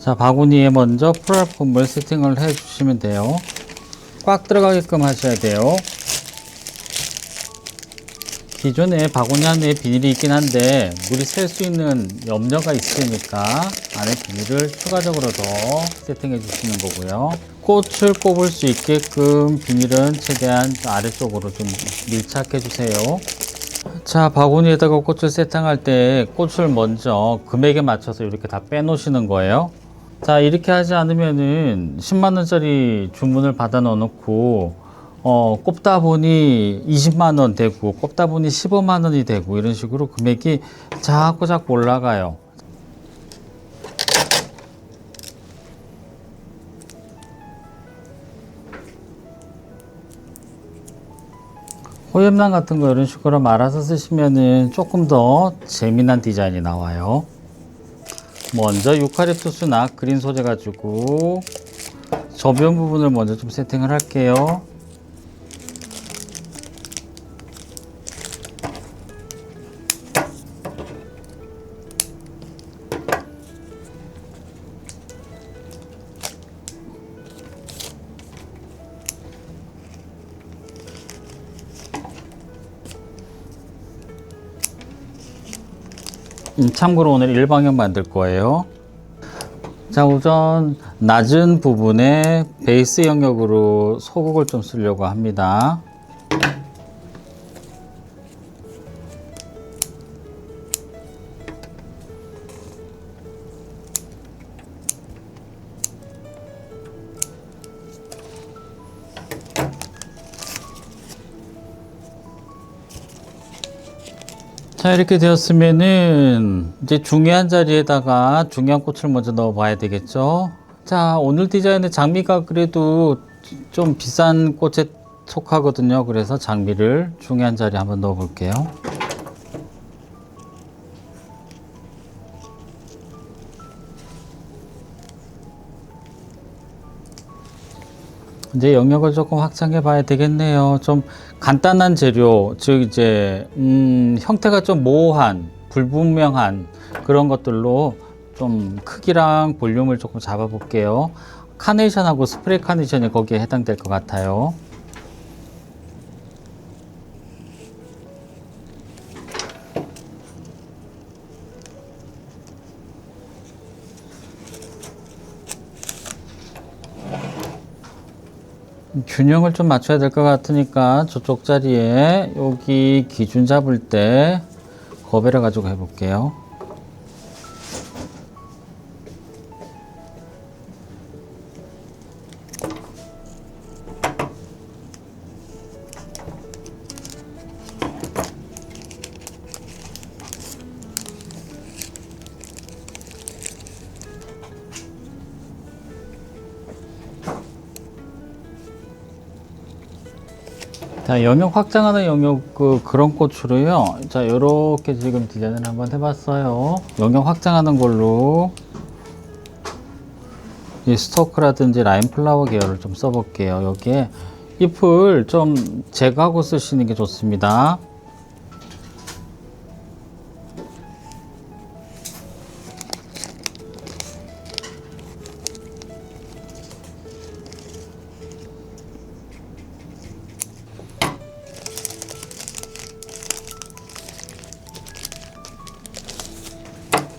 자, 바구니에 먼저 프로알폼을 세팅을 해 주시면 돼요. 꽉 들어가게끔 하셔야 돼요. 기존에 바구니 안에 비닐이 있긴 한데 물이 셀 수 있는 염려가 있으니까 안에 비닐을 추가적으로 더 세팅해 주시는 거고요. 꽃을 꼽을 수 있게끔 비닐은 최대한 아래쪽으로 좀 밀착해 주세요. 자, 바구니에다가 꽃을 세팅할 때 꽃을 먼저 금액에 맞춰서 이렇게 다 빼놓으시는 거예요. 자, 이렇게 하지 않으면은 10만원짜리 주문을 받아 넣어놓고 꼽다 보니 20만원 되고 꼽다 보니 15만원이 되고 이런 식으로 금액이 자꾸 올라가요. 호염란 같은 거 이런 식으로 말아서 쓰시면은 조금 더 재미난 디자인이 나와요. 먼저 유칼립투스나 그린 소재 가지고 저변 부분을 먼저 좀 세팅을 할게요. 참고로 오늘 일방향 만들 거예요. 자, 우선 낮은 부분에 베이스 영역으로 소국을 좀 쓰려고 합니다. 자, 이렇게 되었으면은 이제 중요한 자리에다가 중요한 꽃을 먼저 넣어 봐야 되겠죠. 자, 오늘 디자인의 장미가 그래도 좀 비싼 꽃에 속하거든요. 그래서 장미를 중요한 자리에 한번 넣어 볼게요. 이제 영역을 조금 확장해 봐야 되겠네요. 좀 간단한 재료, 즉 이제 형태가 좀 모호한, 불분명한 그런 것들로 좀 크기랑 볼륨을 조금 잡아 볼게요. 카네이션하고 스프레이 카네이션이 거기에 해당될 것 같아요. 균형을 좀 맞춰야 될 것 같으니까 저쪽 자리에 여기 기준 잡을 때 거베를 가지고 해볼게요. 자, 영역 확장하는 영역 그런 꽃으로요. 자, 이렇게 지금 디자인을 한번 해봤어요. 영역 확장하는 걸로 이 스토크라든지 라인 플라워 계열을 좀 써볼게요. 여기에 잎을 좀 제거하고 쓰시는 게 좋습니다.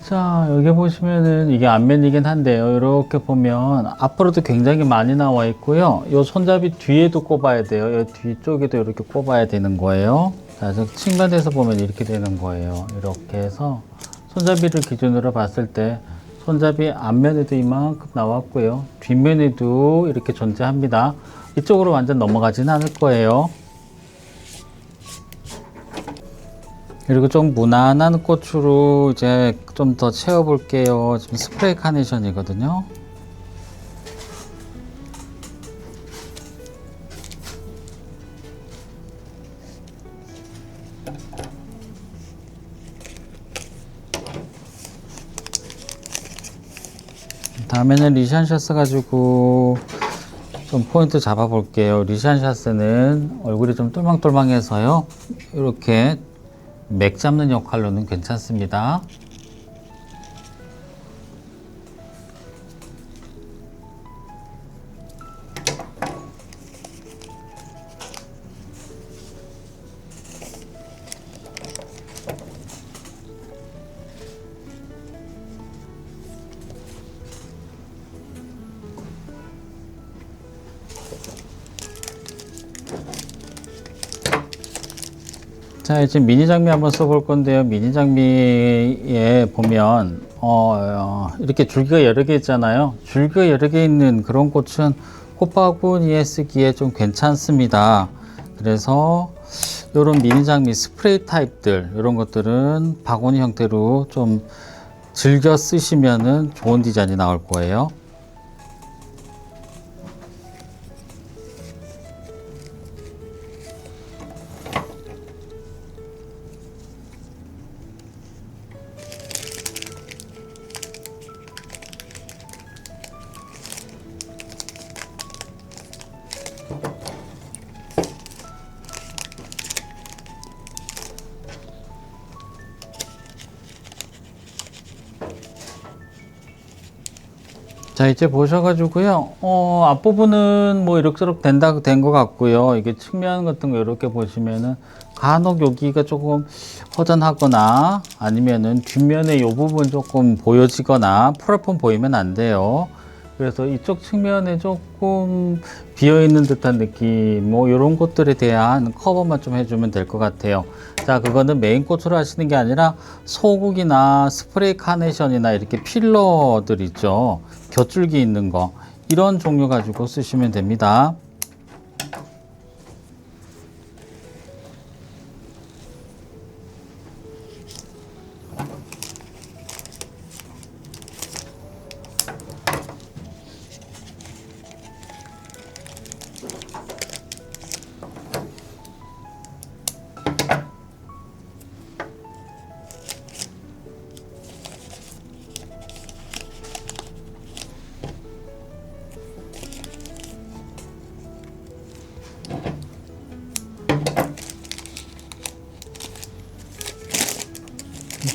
자, 여기 보시면은 이게 앞면이긴 한데요. 이렇게 보면 앞으로도 굉장히 많이 나와 있고요. 이 손잡이 뒤에도 꼽아야 돼요. 이 뒤쪽에도 이렇게 꼽아야 되는 거예요. 자, 측면에서 보면 이렇게 되는 거예요. 이렇게 해서 손잡이를 기준으로 봤을 때 손잡이 앞면에도 이만큼 나왔고요. 뒷면에도 이렇게 존재합니다. 이쪽으로 완전 넘어가지는 않을 거예요. 그리고 좀 무난한 꽃으로 이제 좀 더 채워 볼게요. 지금 스프레이 카네이션이거든요. 다음에는 리샨샤스 가지고 좀 포인트 잡아 볼게요. 리샨샤스는 얼굴이 좀 똘망똘망해서요. 이렇게 맥 잡는 역할로는 괜찮습니다. 자, 이제 미니 장미 한번 써볼 건데요. 미니 장미에 보면 이렇게 줄기가 여러 개 있잖아요. 줄기가 여러 개 있는 그런 꽃은 꽃바구니에 쓰기에 좀 괜찮습니다. 그래서 이런 미니 장미 스프레이 타입들, 이런 것들은 바구니 형태로 좀 즐겨 쓰시면은 좋은 디자인이 나올 거예요. 자, 이제 보셔가지고요. 앞부분은 뭐 이럭저럭 된 것 같고요. 이게 측면 같은 거 이렇게 보시면은 간혹 여기가 조금 허전하거나 아니면은 뒷면에 이 부분 조금 보여지거나 풀어폰 보이면 안 돼요. 그래서 이쪽 측면에 조금 비어있는 듯한 느낌, 뭐 이런 것들에 대한 커버만 좀 해주면 될 것 같아요. 자, 그거는 메인 꽃으로 하시는 게 아니라 소국이나 스프레이 카네이션이나 이렇게 필러들 있죠. 곁줄기 있는 거, 이런 종류 가지고 쓰시면 됩니다.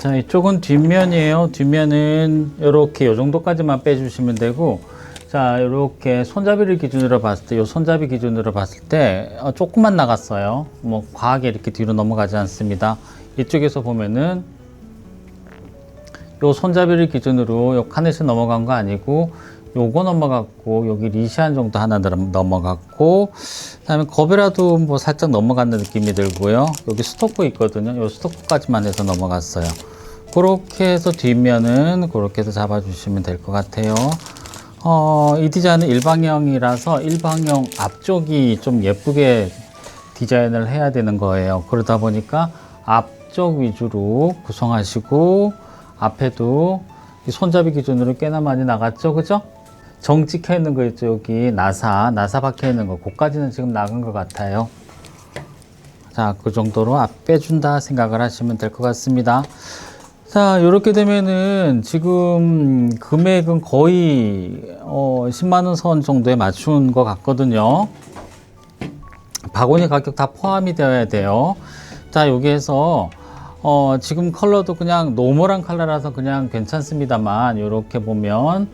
자, 이쪽은 뒷면이에요. 뒷면은 이렇게 이 정도까지만 빼주시면 되고, 자, 이렇게 손잡이를 기준으로 봤을 때, 이 손잡이 기준으로 봤을 때 조금만 나갔어요. 뭐 과하게 이렇게 뒤로 넘어가지 않습니다. 이쪽에서 보면은 이 손잡이를 기준으로 이 카넷이 넘어간 거 아니고, 요거 넘어갔고, 여기 리시안 정도 하나 넘어갔고, 그 다음에 거베라도 뭐 살짝 넘어갔는 느낌이 들고요. 여기 스토크 있거든요. 이 스토크까지만 해서 넘어갔어요. 그렇게 해서 뒷면은 그렇게 해서 잡아주시면 될 것 같아요. 이 디자인은 일방형이라서 일방형 앞쪽이 좀 예쁘게 디자인을 해야 되는 거예요. 그러다 보니까 앞쪽 위주로 구성하시고, 앞에도 이 손잡이 기준으로 꽤나 많이 나갔죠, 그죠? 정 찍혀 있는 거 있죠, 여기 나사 박혀 있는 거, 그거까지는 지금 나간 것 같아요. 자, 그 정도로 앞 빼준다 생각을 하시면 될 것 같습니다. 자, 이렇게 되면은 지금 금액은 거의 10만원 선 정도에 맞춘 것 같거든요. 바구니 가격 다 포함이 되어야 돼요. 자, 여기에서 지금 컬러도 그냥 노멀한 컬러라서 그냥 괜찮습니다만, 이렇게 보면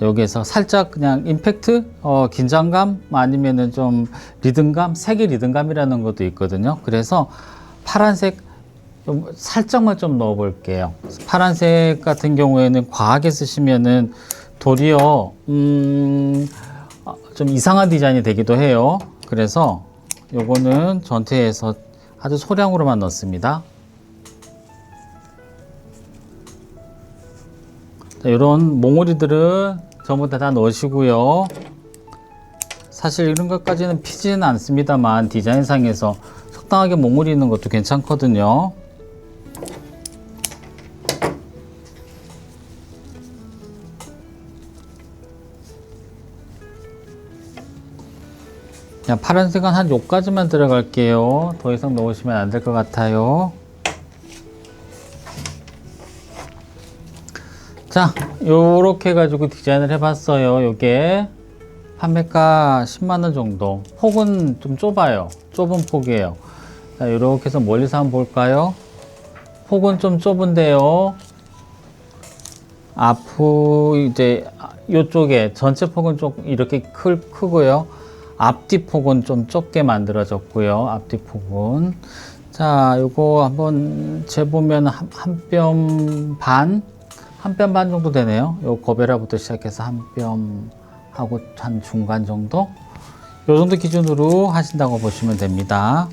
여기에서 살짝 그냥 임팩트, 긴장감, 아니면은 좀 리듬감, 색의 리듬감이라는 것도 있거든요. 그래서 파란색 좀 살짝만 좀 넣어 볼게요. 파란색 같은 경우에는 과하게 쓰시면은 도리어 좀 이상한 디자인이 되기도 해요. 그래서 요거는 전체에서 아주 소량으로만 넣습니다. 자, 이런 몽우리들은 전부 다 넣으시고요. 사실 이런 것까지는 피지는 않습니다만 디자인상에서 적당하게 몽우리 있는 것도 괜찮거든요. 그냥 파란색은 한 요까지만 들어갈게요. 더 이상 넣으시면 안 될 것 같아요. 자, 요렇게 해가지고 디자인을 해봤어요. 요게 판매가 10만원 정도. 폭은 좀 좁아요. 좁은 폭이에요. 자, 요렇게 해서 멀리서 한번 볼까요? 폭은 좀 좁은데요. 이제 요쪽에 전체 폭은 좀 이렇게 크고요. 앞뒤 폭은 좀 좁게 만들어졌고요. 앞뒤 폭은. 자, 요거 한번 재보면 한 뼘 반? 한 뼘 반 정도 되네요. 요 거베라부터 시작해서 한 뼘 하고 한 중간 정도? 요 정도 기준으로 하신다고 보시면 됩니다.